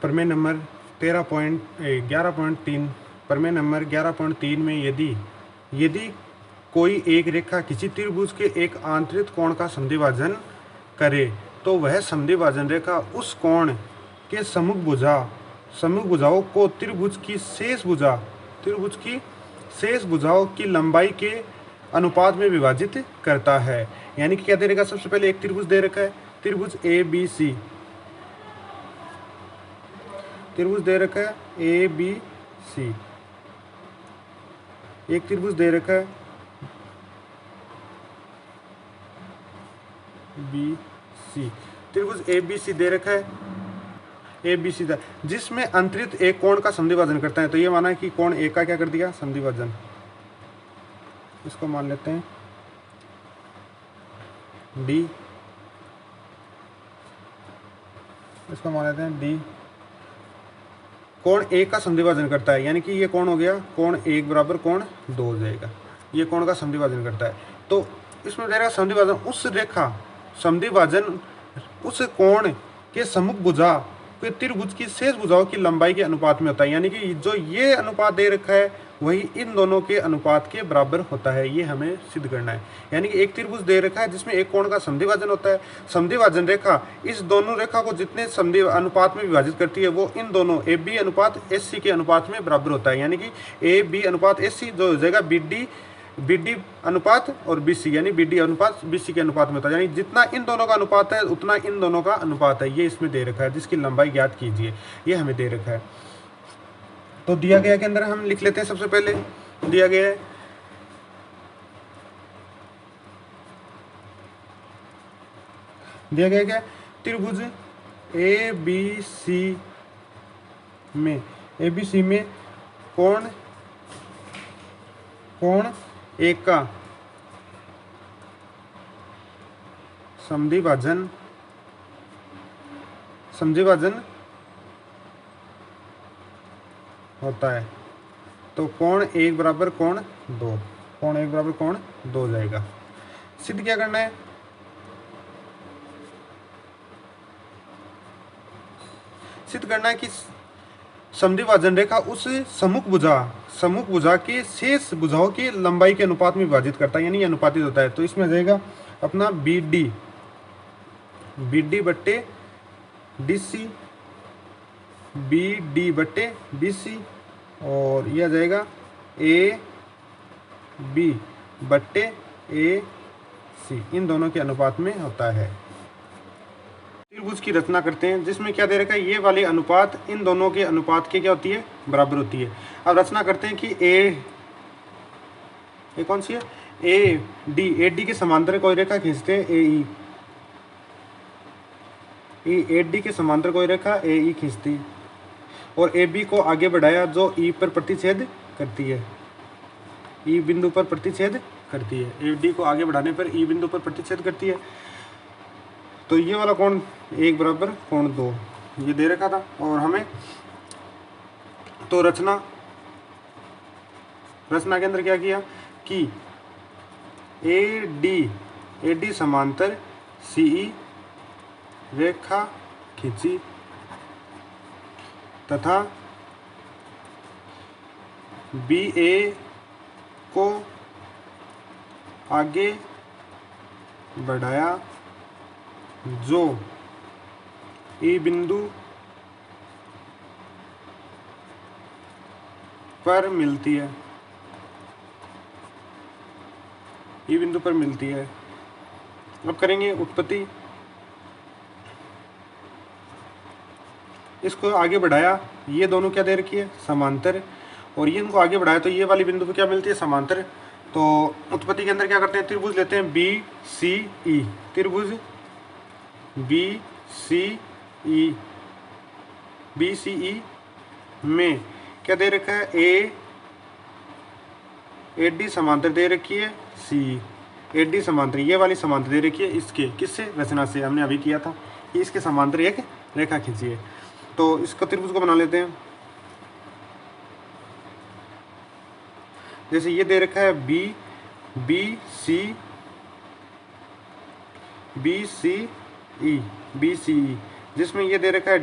प्रमेय नंबर 11.3 प्रमेय नंबर 11.3 में यदि कोई एक रेखा किसी त्रिभुज के एक आंतरिक कोण का संधिभाजन करे तो वह संधिभाजन रेखा उस कोण के सम्मुख भुजाओं को त्रिभुज की शेष भुजाओं की लंबाई के अनुपात में विभाजित करता है। यानी कि क्या दे रखा, सबसे पहले एक त्रिभुज दे रखा है, त्रिभुज ए बी सी, त्रिभुज दे रखा है ए बी सी, एक त्रिभुज दे रखा है बी सी, त्रिभुज ए बी सी दे रखा है, ए बी सी जिसमें अंतरित एक कोण का संधिभाजन करता है। तो ये माना है कि कोण ए का क्या कर दिया, संधिभाजन, इसको मान लेते हैं डी, इसको मान लेते हैं डी, कोण ए का संधिभाजन करता है। यानी कि ये कोण हो गया कोण 1 बराबर कोण 2 हो जाएगा, ये कोण का संधिभाजन करता है। तो इसमें दे रहा संधिभाजन उस कोण के सम्मुख भुजा के त्रिभुज की शेष भुजाओं की लंबाई के अनुपात में होता है। यानी कि जो ये अनुपात दे रखा है वही इन दोनों के अनुपात के बराबर होता है, ये हमें सिद्ध करना है। यानी कि एक त्रिभुज दे रखा है जिसमें एक कोण का संधिभाजन होता है, संधिभाजन रेखा इस दोनों रेखा को जितने संधि अनुपात में विभाजित करती है वो इन दोनों ए बी अनुपात एस सी के अनुपात में बराबर होता है। यानी कि ए बी अनुपात एस सी जो हो जाएगा बी डी अनुपात और बी सी, यानी बी डी अनुपात बी सी के अनुपात में होता है। यानी जितना इन दोनों का अनुपात है उतना इन दोनों का अनुपात है, ये इसमें दे रखा है, जिसकी लंबाई ज्ञात कीजिए, ये हमें दे रखा है। तो दिया गया के अंदर हम लिख लेते हैं, सबसे पहले दिया गया है क्या, त्रिभुज ए बी सी में कोण एक का संधिभाजन होता है। तो कोण 1 बराबर कोण 2, कोण 1 बराबर कोण 2 हो जाएगा। सिद्ध क्या करना है, सिद्ध करना है कि संधिभाजन रेखा उस सम्मुख भुजा के शेष भुजाओं की लंबाई के अनुपात में विभाजित करता है, यानी अनुपातित होता है। तो इसमें आ जाएगा अपना बी डी बट्टे डी सी, बी डी बट्टे बी सी, और यह आ जाएगा ए बी बट्टे ए सी, इन दोनों के अनुपात में होता है। त्रिभुज की रचना करते हैं जिसमें क्या दे रखा है, ये वाली अनुपात इन दोनों के अनुपात के क्या होती है, बराबर होती है। अब रचना करते हैं कि ए कौन सी है, ए डी के समांतर कोई रेखा खींचते हैं ए डी के समांतर कोई रेखा ए ई खींचती, और ए बी को आगे बढ़ाया जो ई पर प्रतिच्छेद करती है, ई बिंदु पर प्रतिच्छेद करती है, ए डी को आगे बढ़ाने पर ई बिंदु पर प्रतिच्छेद करती है। तो ये वाला कोण 1 बराबर कोण 2 ये दे रखा था। और हमें तो रचना के अंदर क्या किया कि ए डी समांतर सी ई रेखा खींची तथा बी ए को आगे बढ़ाया जो ई बिंदु पर मिलती है, ई बिंदु पर मिलती है। अब करेंगे उत्पत्ति, इसको आगे बढ़ाया, ये दोनों क्या दे रखी है, समांतर, और ये इनको आगे बढ़ाया तो ये वाली बिंदु पर क्या मिलती है, समांतर। तो उत्पत्ति के अंदर क्या करते हैं, त्रिभुज लेते हैं बी सी ई, त्रिभुज बी सी ई में क्या दे रखा है, ए डी समांतर दे रखी है सी, ए डी समांतर ये वाली समांतर दे रखी है इसके, किससे, रचना से, हमने अभी किया था कि इसके समांतर एक रेखा खींचिए। तो इसका त्रिभुज को बना लेते हैं। जैसे ये दे रखा है बी सी ई, जिसमें ये दे रखा है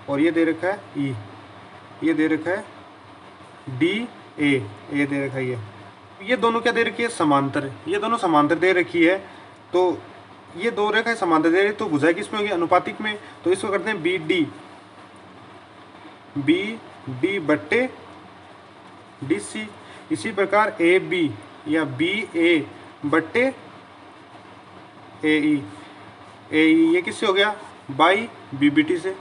और ये दे रखा है ई, ये दे रखा है डी ए दे रखा है ये दोनों क्या दे रखी है, समांतर, ये दोनों समांतर दे रखी है। तो ये दो रेखाएं समांतर दे रही, तो भुजा किसमें होगी, अनुपातिक में। तो इसको करते हैं बी डी बट्टे डी सी। इसी प्रकार ए बी या बी ए बट्टे ए ई ये किससे हो गया, बाई बी बी टी से,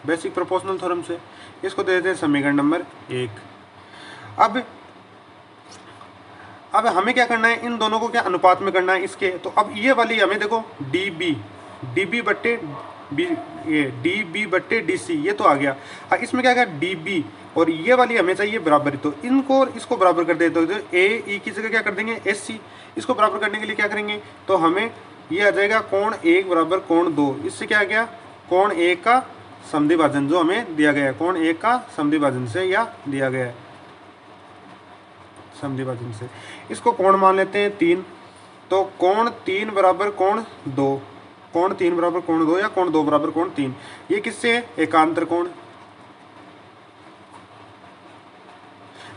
बेसिक प्रोपोर्शनल थ्योरम से। इसको दे देते हैं समीकरण नंबर 1। अब हमें क्या करना है, इन दोनों को क्या अनुपात में करना है इसके। तो अब ये वाली हमें देखो डी बी बट्टे बी, ये डी बी बट्टे डी सी, ये तो आ गया। इसमें क्या गया, डी बी, और ये वाली हमें चाहिए बराबर। तो इनको और इसको बराबर कर देते, तो ए ई की जगह क्या कर देंगे एस सी। इसको बराबर करने के लिए क्या करेंगे, तो हमें ये आ जाएगा कोण 1 बराबर कोण 2। इससे क्या आ गया, कोण 1 का समद्विभाजन जो हमें दिया गया है, कोण 1 का समद्विभाजन से या दिया गया है समद्विभाजन से। इसको कोण मान लेते हैं 3। तो कोण 3 बराबर कोण 2, कोण 3 बराबर कोण 2 या कोण 2 बराबर कोण 3। ये किससे है, एकांतर कोण।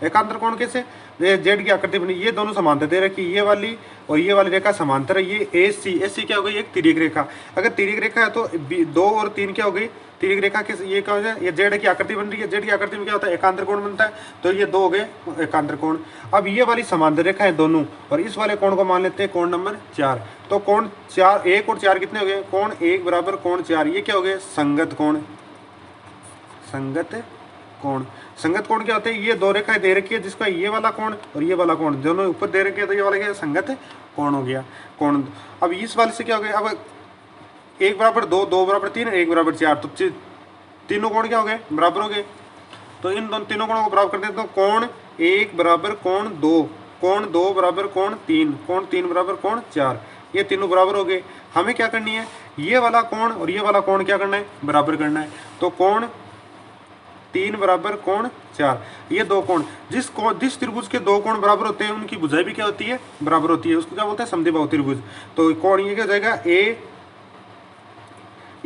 एकांतर कोण कैसे, जेड की आकृति बनी, ये दोनों समांतर दे रखी, ये वाली और ये वाली रेखा समांतर है। ये ए सी क्या हो गई, एक तिर्यक रेखा। अगर तिर्यक रेखा है तो 2 और 3 क्या हो गई, तिर्यक रेखा के ये क्या हो जाए, ये जेड की आकृति बन रही है। जेड की आकृति में क्या होता है, एकांतर कोण बनता है। तो ये 2 हो गए एकांतर कोण। अब ये वाली समांतर रेखा है दोनों, और इस वाले कोण को मान लेते हैं कोण नंबर 4। तो कोण 4, 1 और 4 कितने हो गए, कोण 1 बराबर कोण 4। ये क्या हो गए, संगत कोण। संगत कोण, संगत कोण क्या होते हैं, ये 2 रेखाएं दे रखी है, जिसका ये वाला कोण और ये वाला कोण दोनों ऊपर दे रखे हैं, तो ये वाला क्या संगत कोण हो गया, कोण। अब इस वाले से क्या हो गया, अब 1 बराबर 2, 2 बराबर 3, 1 बराबर 4, तो तीनों कोण क्या हो गए, बराबर हो गए। तो इन दोनों तीनों कोणों को बराबर कर देते, तो कोण 1 बराबर कोण 2, कोण 2 बराबर कोण 3, कोण 3 बराबर कोण 4, ये तीनों बराबर हो गए। हमें क्या करनी है, ये वाला कोण और ये वाला कोण क्या करना है, बराबर करना है। तो कोण 3 बराबर कोण 4, ये 2 कोण, जिस त्रिभुज के 2 कोण बराबर होते हैं उनकी भुजाएं भी क्या होती है, बराबर होती है। उसको क्या बोलते हैं, समद्विबाहु त्रिभुज। तो कोण ये क्या हो जाएगा, ए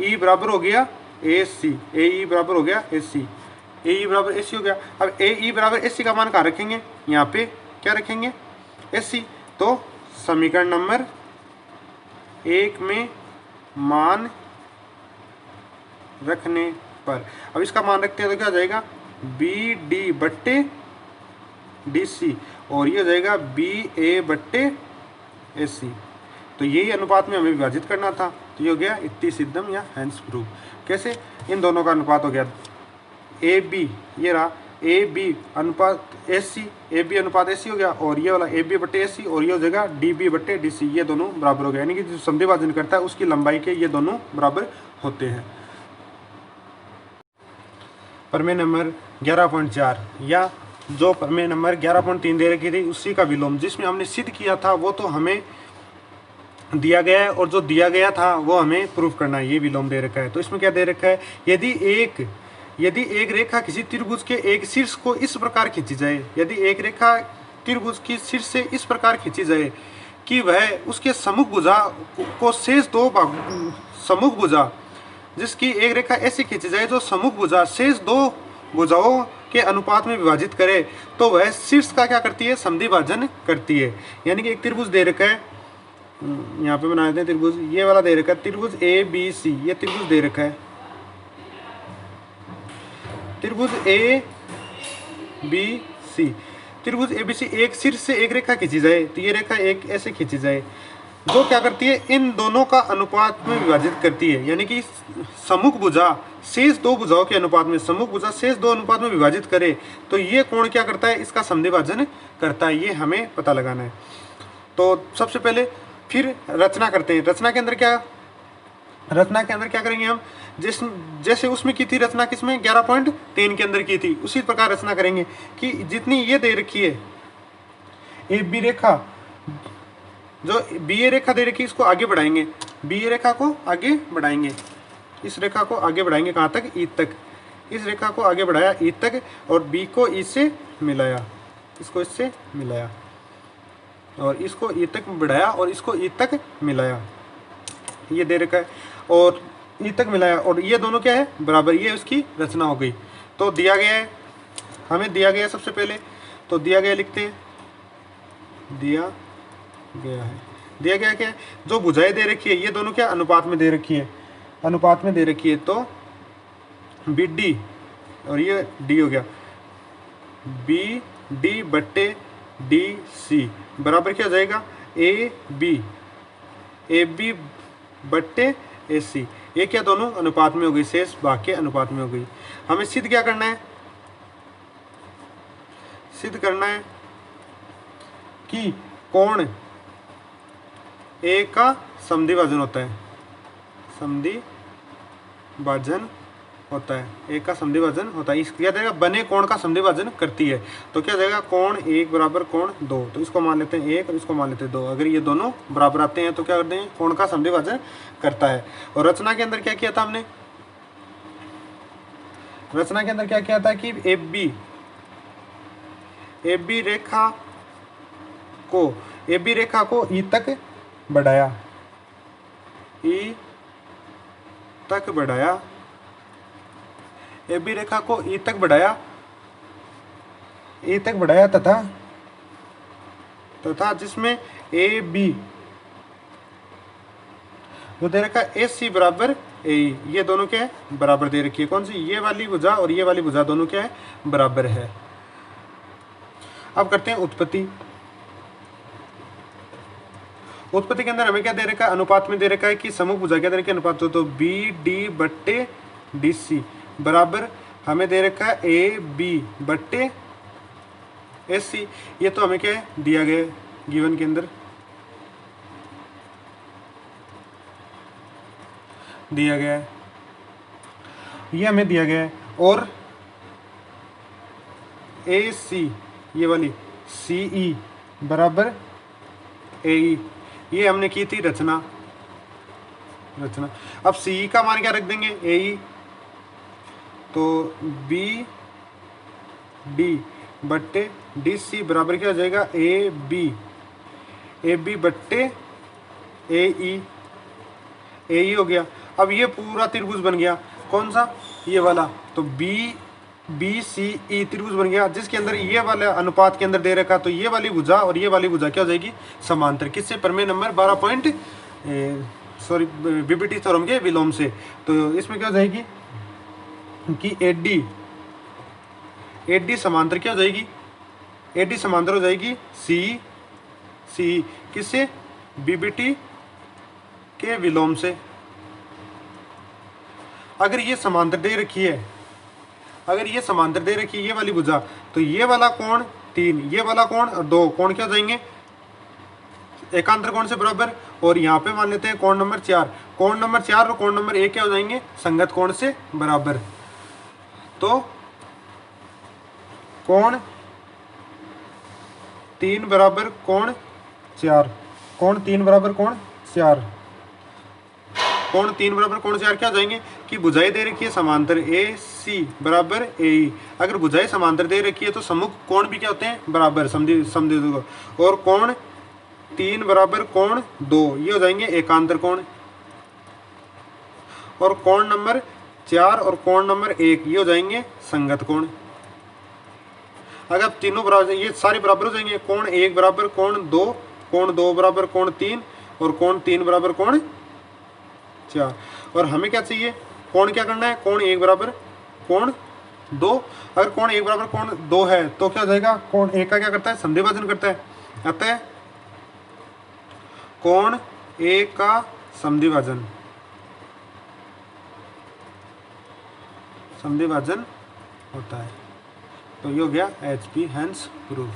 ई बराबर हो गया ए सी, ए ई बराबर हो गया ए सी, ए ई बराबर ए सी हो गया। अब ए ई बराबर ए सी का मान कहाँ रखेंगे, यहाँ पे क्या रखेंगे, ए सी। तो समीकरण नंबर 1 में मान रखने पर, अब इसका मान रखते हैं तो क्या हो जाएगा, बी डी बट्टे डी सी, और ये हो जाएगा बी ए बट्टे ए सी। तो यही अनुपात में हमें विभाजित करना था। तो ये हो गया इत्ती सिद्धम या हैंस प्रूफ। कैसे, इन दोनों का अनुपात हो गया ए बी, ये रहा ए बी अनुपात एस सी, ए बी अनुपात एस सी हो गया, और ये वाला ए बी बट्टे एस सी, और ये हो जाएगा डी बी बट्टे डी सी, ये दोनों बराबर हो गए। यानी कि जो समद्विभाजन करता है उसकी लंबाई के ये दोनों बराबर होते हैं। प्रमेय नंबर 11.4 या जो प्रमेय नंबर 11.3 दे रखी थी उसी का विलोम, जिसमें हमने सिद्ध किया था वो तो हमें दिया गया है, और जो दिया गया था वो हमें प्रूफ करना है। ये विलोम दे रखा है। तो इसमें क्या दे रखा है, यदि एक रेखा किसी त्रिभुज के एक शीर्ष को इस प्रकार खींची जाए, यदि एक रेखा त्रिभुज की शीर्ष से इस प्रकार खींची जाए कि वह उसके सम्मुख भुजा को शेष 2 भाग, सम्मुख भुजा जिसकी एक रेखा ऐसी खींची जाए जो सम्मुख भुजा शेष 2 भुजाओं के अनुपात में विभाजित करे, तो वह शीर्ष का क्या करती है, समद्विभाजन करती है। यानी कि एक त्रिभुज दे रखा है, यहाँ पे बना देते हैं त्रिभुज, ये वाला दे रखा है त्रिभुज ए बी सी, ये त्रिभुज दे रखा है, त्रिभुज ए बी सी, त्रिभुज ए बी सी। एक शीर्ष से एक रेखा खींची जाए, तो ये रेखा एक ऐसे खींची जाए जो क्या करती है, इन दोनों का अनुपात में विभाजित करती है। यानी कि सम्मुख भुजा शेष 2 भुजाओं के अनुपात में, सम्मुख भुजा शेष 2 अनुपात में विभाजित करे, तो ये कोण क्या करता है, इसका समद्विभाजन करता है। ये हमें पता लगाना है। तो सबसे पहले फिर रचना करते हैं। रचना के अंदर क्या करेंगे हम, जैसे उसमें की थी रचना, किसमें 11.3 के अंदर की थी, उसी प्रकार रचना करेंगे कि जितनी ये दे रखी है ए बी रेखा, जो बी ए रेखा दे रखी है इसको आगे बढ़ाएंगे, बी ए रेखा को आगे बढ़ाएंगे, इस रेखा को आगे बढ़ाएंगे कहाँ तक, ई तक। इस रेखा को आगे बढ़ाया ई तक, और बी को ई से मिलाया, इसको इससे मिलाया, और इसको ई तक बढ़ाया और इसको ई तक मिलाया, ये दे रखा है। और ई तक मिलाया और ये दोनों क्या है बराबर, ये उसकी रचना हो गई। तो दिया गया है, हमें दिया गया है सबसे पहले, तो दिया गया लिखते हैं, दिया गया है, दिया गया क्या है, जो भुजाएं दे रखी है ये दोनों क्या अनुपात में दे रखी है, अनुपात में दे रखी है। तो बी डी और ये डी हो गया, बी डी बट्टे डी सी बराबर क्या हो जाएगा, ए बी बट्टे ए सी। ये क्या दोनों अनुपात में हो गई, शेष भाग के अनुपात में हो गई। हमें सिद्ध क्या करना है, सिद्ध करना है कि कोण ए का समद्विभाजन होता है, समद्विभाजन होता है, एक का समद्विभाजन होता है। इस क्या जाएगा, बने कोण का समद्विभाजन करती है। तो क्या जाएगा, कोण एक बराबर कोण दो, तो इसको मान लेते हैं एक और इसको मान लेते हैं दो। अगर ये दोनों बराबर आते हैं तो क्या करते हैं, कोण का समद्विभाजन करता है। और रचना के अंदर क्या किया था हमने, रचना के अंदर क्या किया था कि ए बी रेखा को ई तक बढ़ाया, ई तक बढ़ाया, ए बी रेखा को ई तक बढ़ाया, ई तक बढ़ाया तथा जिसमें ए बी जो दे रखा है ए सी बराबर ए, ये दोनों क्या है बराबर दे रखी है। कौन सी, ये वाली भुजा और ये वाली भुजा दोनों क्या है बराबर है। अब करते हैं उत्पत्ति। उत्पत्ति के अंदर हमें क्या दे रखा है, अनुपात में दे रखा है कि समूह भुजा क्या दे रखी है अनुपात, तो बी डी बट्टे डी सी बराबर हमें दे रखा है ए बी बट्टे एस सी। ये तो हमें क्या है दिया गया गिवन के अंदर दिया गया है, ये हमें दिया गया है। और ए सी ये वाली सी ई बराबर ए ई, ये हमने की थी रचना। अब सी ई का मान क्या रख देंगे ए ई, तो बी डी बट्टे डी सी बराबर क्या हो जाएगा ए बी बट्टे ए ई हो गया। अब ये पूरा त्रिभुज बन गया, कौन सा, ये वाला, तो बी सी ई त्रिभुज बन गया जिसके अंदर ये वाला अनुपात के अंदर दे रखा। तो ये वाली भुजा और ये वाली भुजा क्या हो जाएगी समांतर, किससे, प्रमेय नंबर 12 बीबीटी थ्योरम के विलोम से। तो इसमें क्या हो जाएगी कि एडी समांतर क्या हो जाएगी, एडी समांतर हो जाएगी सी किससे, बीबीटी के विलोम से। अगर ये समांतर दे रखी है, अगर ये समांतर दे रखी है ये वाली भुजा, तो ये वाला कोण 3, ये वाला कोण 2, कोण क्या हो जाएंगे एकांतर कोण से बराबर। और यहाँ पे मान लेते हैं कोण नंबर 4, कोण नंबर 4 और कोण नंबर 1 क्या हो जाएंगे संगत कोण से बराबर। तो कोण 3 बराबर कोण 4, कोण 3 बराबर कोण 4, कोण 3 बराबर कोण 4 क्या हो जाएंगे कि भुजाएं दे रखी है समांतर ए सी बराबर ए ई। अगर भुजाएं समांतर दे रखी है तो सम्मुख कोण भी क्या होते हैं बराबर, समद्विभुज। और कोण 3 बराबर कोण 2 ये हो जाएंगे एकांतर कोण। और कोण नंबर 4 और कोण नंबर 1 ये हो जाएंगे संगत कोण। अगर तीनों बराबर, ये सारे बराबर हो जाएंगे, कोण 1 बराबर कोण 2, कोण 2 बराबर कोण 3 और कोण 3 बराबर कोण 4। और हमें क्या चाहिए, कोण क्या करना है, कोण 1 बराबर कोण 2। अगर कोण 1 बराबर कोण 2 है तो क्या हो जाएगा, कोण 1 का क्या करता है समद्विभाजन करता है, अतः कोण 1 का समद्विभाजन होता है। तो ये हो गया HP हैंस प्रूफ।